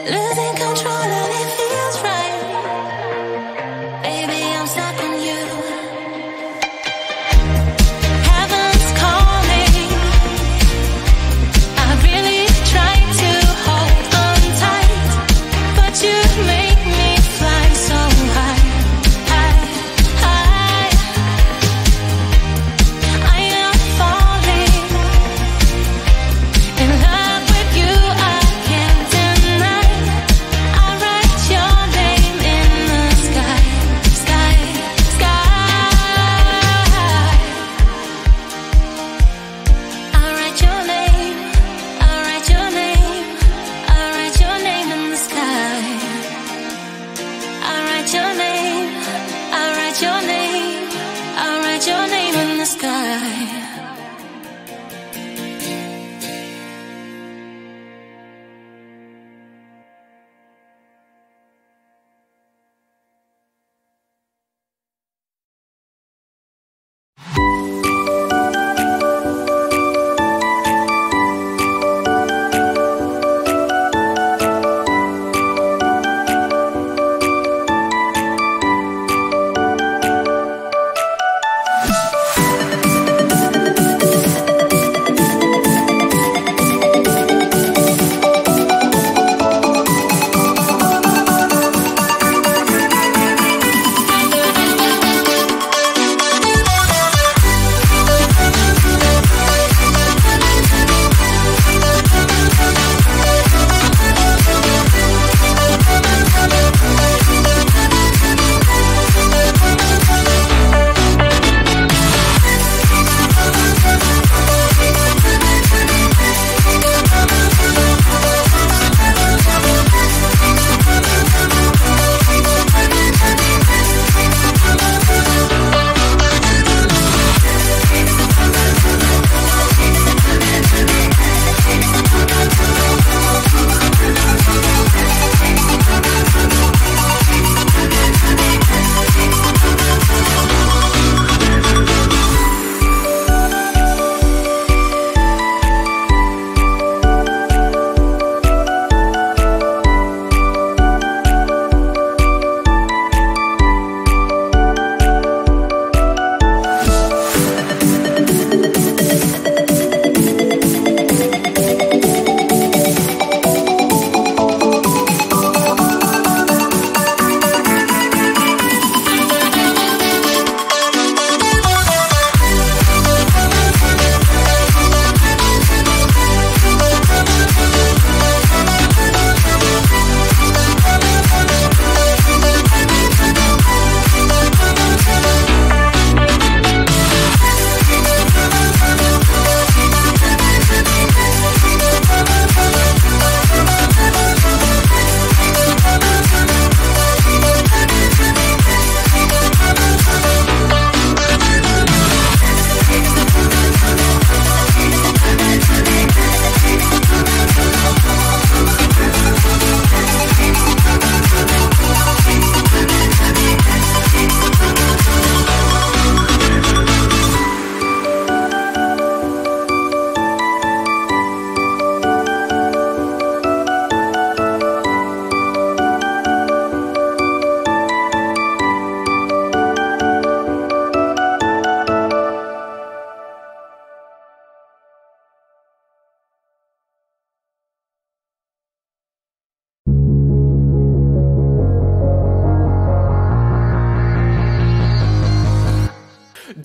losing control and it feels right. Baby, I'm stuck on you. Heaven's calling. I really tried to hold on tight, but you make me fly so high, high, high. I am falling in love with you. I can't deny. I write your name in the sky, sky, sky. I write your name. I write your name. I write your name in the sky. I write your name. I write your name. I write your name in the sky.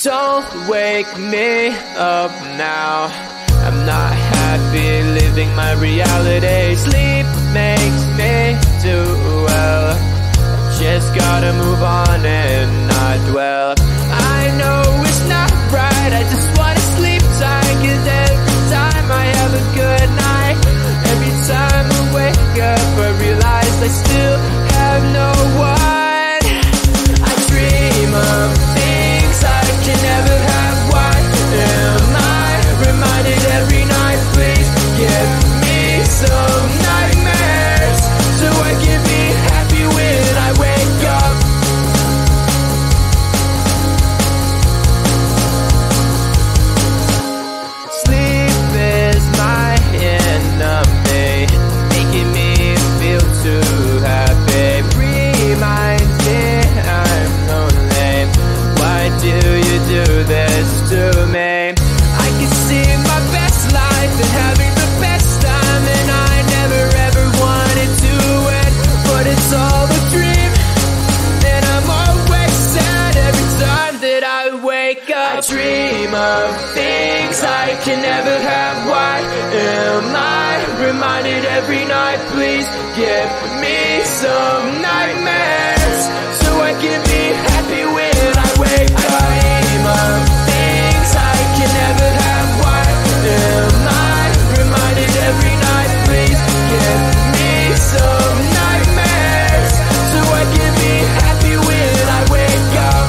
Don't wake me up now. I'm not happy living my reality. Sleep makes me do well. Just gotta move on and not dwell. I know it's not right, I just wanna sleep tight. 'Cause every time I have a good night, every time I wake up I realize I still have no one. I dream of things I can never have. Why am I reminded every night? Please give me some nightmares so I can be happy when I wake up. Sleep is my enemy, making me feel every night. Please give me some nightmares, so I can be happy when I wake up. I dream of things I can never have. Why am I reminded every night? Please give me some nightmares, so I can be happy when I wake up.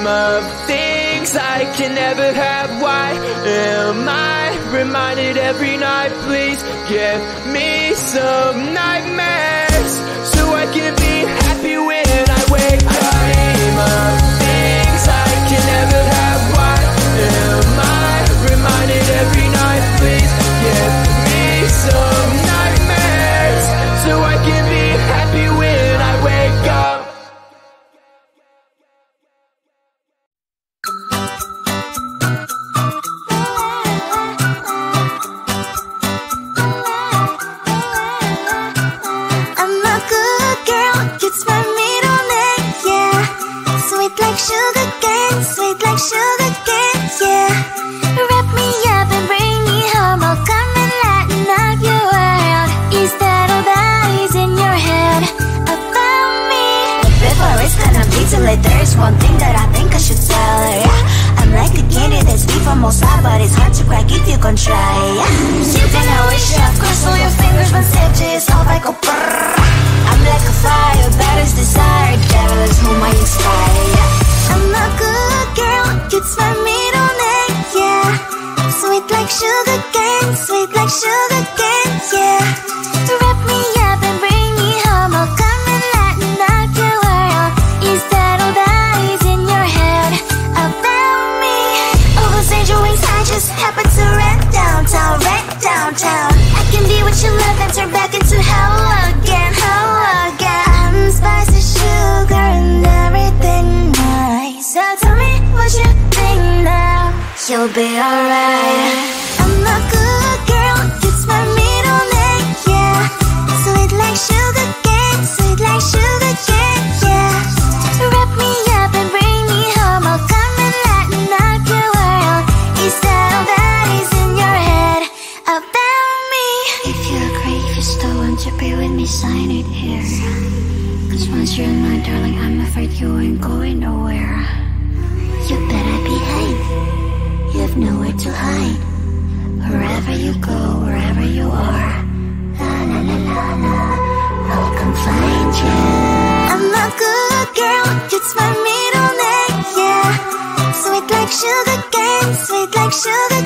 Of things I can never have. Why am I reminded every night? Please give me some nightmares, so I can be happy when I wake up. I dream of things I can never have. Why am I reminded every night? Please give me some nightmares, so I can be happy when I wake up. Sugar cane, sweet like sugar cane, yeah. Wrap me up and bring me home. I'll come and lighten up your world. Is that all that is in your head about me? Before it's gonna be too late, there's one thing that I think I should tell her, yeah. I'm like the candy that's sweet from outside, but it's hard to crack if you can try, yeah. You can always shove, cross all your fingers when safety is off, I go brrrr. I'm like a fire, that is desire, devil is whom I inspire, yeah. I'm a good girl, it's my middle name, yeah. Sweet like sugar cane, sweet like sugar cane, yeah. Wrap me up and bring me home. I'll come and lighten up your world. Is that all that is in your head about me? All those angel wings I just happen to rent downtown, I can be what you love and turn back into hell again, I'm spicy sugar and everything nice. So tell me what you think now. You'll be alright. I'm a good girl, it's my middle name, yeah. Sweet like sugar cane, sweet like sugar cane, yeah. Wrap me up and bring me home. I'll come and lighten up your world. Is that all that is in your head about me? If you agree, if you still want to be with me, sign it here. Cause once you're mine, darling, I'm afraid you ain't going nowhere. You better behave, you've nowhere to hide. Wherever you go, wherever you are, la la la la la, I'll come find you. I'm a good girl, it's my middle name, yeah. Sweet like sugar cane, sweet like sugar